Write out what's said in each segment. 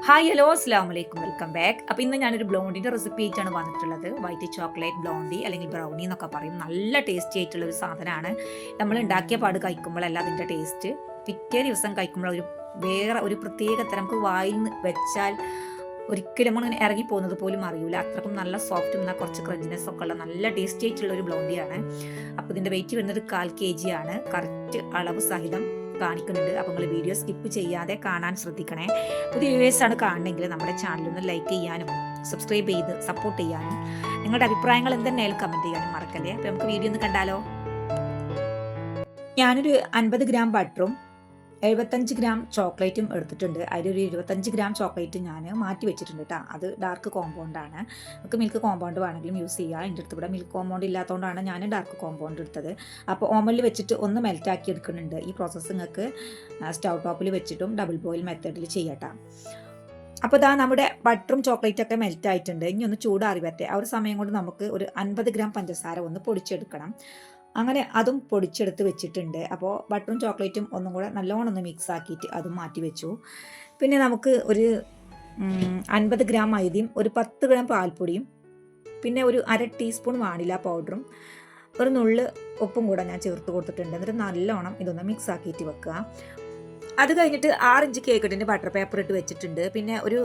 Hi hello അസ്സാം വലൈക്കും welcome back. അപ്പോൾ ഇന്ന് ഞാനൊരു ബ്ലോണ്ടിൻ്റെ റെസിപ്പി ആയിട്ടാണ് വന്നിട്ടുള്ളത്. വൈറ്റ് ചോക്ലേറ്റ് ബ്ലോണ്ടി അല്ലെങ്കിൽ ബ്രൗണി എന്നൊക്കെ പറയും. നല്ല ടേസ്റ്റി ആയിട്ടുള്ള ഒരു സാധനമാണ്. നമ്മൾ ഉണ്ടാക്കിയ പാട് കഴിക്കുമ്പോഴല്ല അതിൻ്റെ ടേസ്റ്റ്, പിറ്റേ ദിവസം കഴിക്കുമ്പോൾ വേറെ ഒരു പ്രത്യേക തരം, നമുക്ക് വായിൽ നിന്ന് വെച്ചാൽ ഒരിക്കലും നമ്മൾ ഇങ്ങനെ ഇറങ്ങി പോകുന്നത് പോലും അറിയില്ല. അത്രക്കും നല്ല സോഫ്റ്റും എന്നാൽ കുറച്ച് ക്രഞ്ചിനെസ് ഒക്കെ ഉള്ള നല്ല ടേസ്റ്റി ആയിട്ടുള്ള ഒരു ബ്ലോണ്ടിയാണ്. അപ്പോൾ ഇതിൻ്റെ വെയിറ്റ് വരുന്നത് 1/4 kg ആണ്. കറക്റ്റ് അളവ് സഹിതം കാണിക്കുന്നുണ്ട്. അപ്പോൾ നിങ്ങൾ വീഡിയോ സ്കിപ്പ് ചെയ്യാതെ കാണാൻ ശ്രദ്ധിക്കണേ. പുതിയ വ്യൂവേഴ്സ് ആണ് കാണണമെങ്കിൽ നമ്മുടെ ചാനലൊന്ന് ലൈക്ക് ചെയ്യാനും സബ്സ്ക്രൈബ് ചെയ്ത് സപ്പോർട്ട് ചെയ്യാനും നിങ്ങളുടെ അഭിപ്രായങ്ങൾ എന്തെങ്കിലും കമൻറ്റ് ചെയ്യാനും മറക്കല്ലേ. അപ്പോൾ നമുക്ക് വീഡിയോ ഒന്ന് കണ്ടാലോ. ഞാനൊരു 50 ഗ്രാം ബട്ടറും 75 ഗ്രാം ചോക്ലേറ്റും എടുത്തിട്ടുണ്ട്. അതിലൊരു 25 ഗ്രാം ചോക്ലേറ്റ് ഞാൻ മാറ്റി വെച്ചിട്ടുണ്ട് കേട്ടോ. അത് ഡാർക്ക് കോമ്പൗണ്ടാണ്. നമുക്ക് മിൽക്ക് കോമ്പൗണ്ട് വേണമെങ്കിലും യൂസ് ചെയ്യുക. എൻ്റെ അടുത്ത് ഇവിടെ മിൽക്ക് കോമ്പൗണ്ട് ഇല്ലാത്തതുകൊണ്ടാണ് ഞാൻ ഡാർക്ക് കോമ്പൗണ്ട് എടുത്തത്. അപ്പോൾ ഓമനിൽ വെച്ചിട്ട് ഒന്ന് മെൽറ്റാക്കി എടുക്കുന്നുണ്ട്. ഈ പ്രോസസ്സ് നിങ്ങൾക്ക് സ്റ്റൗ ടോപ്പിൽ വെച്ചിട്ടും ഡബിൾ ബോയിൽ മെത്തേഡിൽ ചെയ്യട്ടോ. അപ്പോൾ ഇതാ നമ്മുടെ ബട്ടറും ചോക്ലേറ്റൊക്കെ മെൽറ്റ് ആയിട്ടുണ്ട്. ഇനി ഒന്ന് ചൂടാറി വരട്ടെ. ആ ഒരു സമയം കൊണ്ട് നമുക്ക് ഒരു 50 ഗ്രാം പഞ്ചസാര ഒന്ന് പൊടിച്ചെടുക്കണം. അങ്ങനെ അതും പൊടിച്ചെടുത്ത് വെച്ചിട്ടുണ്ട്. അപ്പോൾ ബട്ടറും ചോക്ലേറ്റും ഒന്നും കൂടെ നല്ലോണം ഒന്ന് മിക്സ് ആക്കിയിട്ട് അതും മാറ്റി വെച്ചു. പിന്നെ നമുക്ക് ഒരു 50 ഗ്രാം മൈദയും ഒരു 10 ഗ്രാം പാൽപ്പൊടിയും പിന്നെ ഒരു 1/2 ടീസ്പൂൺ വാനില പൗഡറും ഒരു നുള്ള് ഉപ്പും കൂടെ ഞാൻ ചേർത്ത് കൊടുത്തിട്ടുണ്ട്. എന്നിട്ട് നല്ലോണം ഇതൊന്ന് മിക്സ് ആക്കിയിട്ട് വെക്കുക. അത് കഴിഞ്ഞിട്ട് 6 ഇഞ്ച് കേക്ക് ഇട്ടിട്ട് ബട്ടർ പേപ്പർ ഇട്ട് വെച്ചിട്ടുണ്ട്. പിന്നെ ഒരു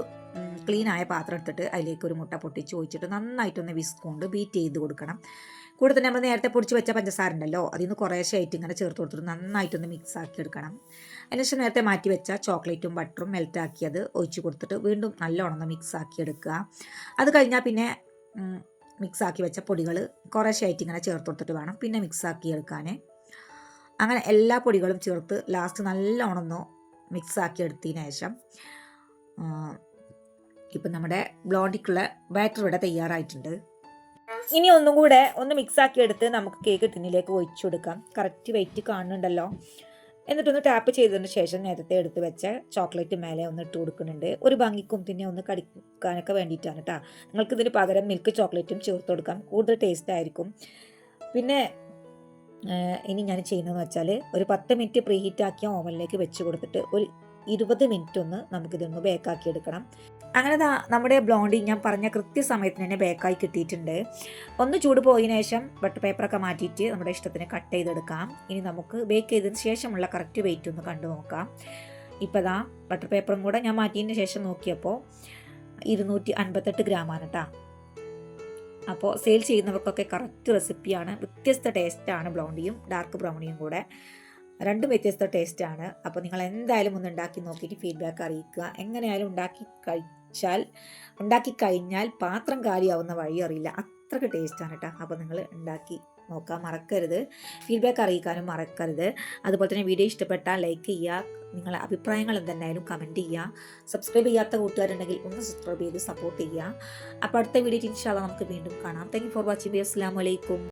ക്ലീൻ ആയ പാത്രം എടുത്തിട്ട് അതിലേക്ക് ഒരു മുട്ട പൊട്ടിച്ച് ഒഴിച്ചിട്ട് നന്നായിട്ടൊന്ന് വിസ്ക് കൊണ്ട് ബീറ്റ് ചെയ്ത് കൊടുക്കണം. കൂടെ തന്നെ നമ്മൾ നേരത്തെ പൊടിച്ച് വെച്ച പഞ്ചസാര ഉണ്ടല്ലോ, അതിൽ നിന്ന് കുറേശ്ശെ ആയിട്ട് ഇങ്ങനെ ചേർത്ത് കൊടുത്തിട്ട് നന്നായിട്ടൊന്ന് മിക്സ് ആക്കി എടുക്കണം. അതിനുശേഷം നേരത്തെ മാറ്റി വെച്ച ചോക്ലേറ്റും ബട്ടറും മെൽറ്റ് ആക്കിയത് ഒഴിച്ച് കൊടുത്തിട്ട് വീണ്ടും നല്ലോണം ഒന്ന് മിക്സ് ആക്കി എടുക്കുക. അത് കഴിഞ്ഞാൽ പിന്നെ മിക്സ് ആക്കി വെച്ച പൊടികൾ കുറേശ്ശെ ആയിട്ട് ഇങ്ങനെ ചേർത്ത് കൊടുത്തിട്ട് വേണം പിന്നെ മിക്സ് ആക്കി എടുക്കാൻ. അങ്ങനെ എല്ലാ പൊടികളും ചേർത്ത് ലാസ്റ്റ് നല്ലോണം ഒന്ന് മിക്സ് ആക്കി എടുത്തതിന് ശേഷം ഇപ്പം നമ്മുടെ ബ്ലോണ്ടിക്കുള്ള ബാറ്റർ ഇവിടെ തയ്യാറായിട്ടുണ്ട്. ഇനി ഒന്നും കൂടെ ഒന്ന് മിക്സ് ആക്കി എടുത്ത് നമുക്ക് കേക്ക് ടിന്നിലേക്ക് ഒഴിച്ചു കൊടുക്കാം. കറക്റ്റ് വെയിറ്റ് കാണുന്നുണ്ടല്ലോ. എന്നിട്ടൊന്ന് ടാപ്പ് ചെയ്തതിന് ശേഷം നേരത്തെ എടുത്ത് വെച്ച ചോക്ലേറ്റ് മേലെ ഒന്ന് ഇട്ട് കൊടുക്കുന്നുണ്ട്. ഒരു ഭംഗിക്കും പിന്നെ ഒന്ന് കടിക്കാനൊക്കെ വേണ്ടിയിട്ടാണ് കേട്ടോ. നിങ്ങൾക്ക് ഇതിന് പകരം മിൽക്ക് ചോക്ലേറ്റും ചേർത്ത് കൊടുക്കാം, കൂടുതൽ ടേസ്റ്റ് ആയിരിക്കും. പിന്നെ ഇനി ഞാൻ ചെയ്യുന്നതെന്ന് വെച്ചാൽ ഒരു 10 മിനിറ്റ് പ്രീ ഹീറ്റ് ആക്കിയ ഓവനിലേക്ക് വെച്ച് കൊടുത്തിട്ട് ഒരു 20 മിനിറ്റ് ഒന്ന് നമുക്കിതൊന്ന് ബേക്കാക്കി എടുക്കണം. അങ്ങനെ നമ്മുടെ ബ്ലോണ്ടി ഞാൻ പറഞ്ഞ കൃത്യസമയത്തിന് തന്നെ ബേക്കായി കിട്ടിയിട്ടുണ്ട്. ഒന്ന് ചൂട് പോയതിനു ശേഷം ബട്ടർ പേപ്പറൊക്കെ മാറ്റിയിട്ട് നമ്മുടെ ഇഷ്ടത്തിന് കട്ട് ചെയ്തെടുക്കാം. ഇനി നമുക്ക് ബേക്ക് ചെയ്തതിന് ശേഷമുള്ള കറക്റ്റ് വെയിറ്റ് ഒന്ന് കണ്ടു നോക്കാം. ഇപ്പോൾ ബട്ടർ പേപ്പറും കൂടെ ഞാൻ മാറ്റിയതിന് ശേഷം നോക്കിയപ്പോൾ 258 ഗ്രാമാണ് കേട്ടോ. അപ്പോൾ സെയിൽ ചെയ്യുന്നവർക്കൊക്കെ കറക്റ്റ് റെസിപ്പിയാണ്. വ്യത്യസ്ത ടേസ്റ്റാണ് ബ്ലോണ്ടിയും ഡാർക്ക് ബ്രൗണിയും കൂടെ, രണ്ടും വ്യത്യസ്ത ടേസ്റ്റാണ്. അപ്പോൾ നിങ്ങൾ എന്തായാലും ഒന്ന് ഉണ്ടാക്കി നോക്കിയിട്ട് ഫീഡ്ബാക്ക് അറിയിക്കുക. എങ്ങനെയായാലും ഉണ്ടാക്കി കഴിഞ്ഞാൽ പാത്രം കാലിയാവുന്ന വഴി അറിയില്ല, അത്രയ്ക്ക് ടേസ്റ്റാണ് കേട്ടോ. അപ്പോൾ നിങ്ങൾ ഉണ്ടാക്കി നോക്കാൻ മറക്കരുത്, ഫീഡ്ബാക്ക് അറിയിക്കാനും മറക്കരുത്. അതുപോലെ തന്നെ വീഡിയോ ഇഷ്ടപ്പെട്ടാൽ ലൈക്ക് ചെയ്യുക, നിങ്ങളെ അഭിപ്രായങ്ങൾ എന്തെന്നായാലും കമൻറ്റ് ചെയ്യുക. സബ്സ്ക്രൈബ് ചെയ്യാത്ത കൂട്ടുകാരുണ്ടെങ്കിൽ ഒന്ന് സബ്സ്ക്രൈബ് ചെയ്ത് സപ്പോർട്ട് ചെയ്യുക. അപ്പോൾ അടുത്ത വീഡിയോ ഇൻഷാ അല്ലാഹ് നമുക്ക് വീണ്ടും കാണാം. Thank you for watching. അസ്സലാമു അലൈക്കും.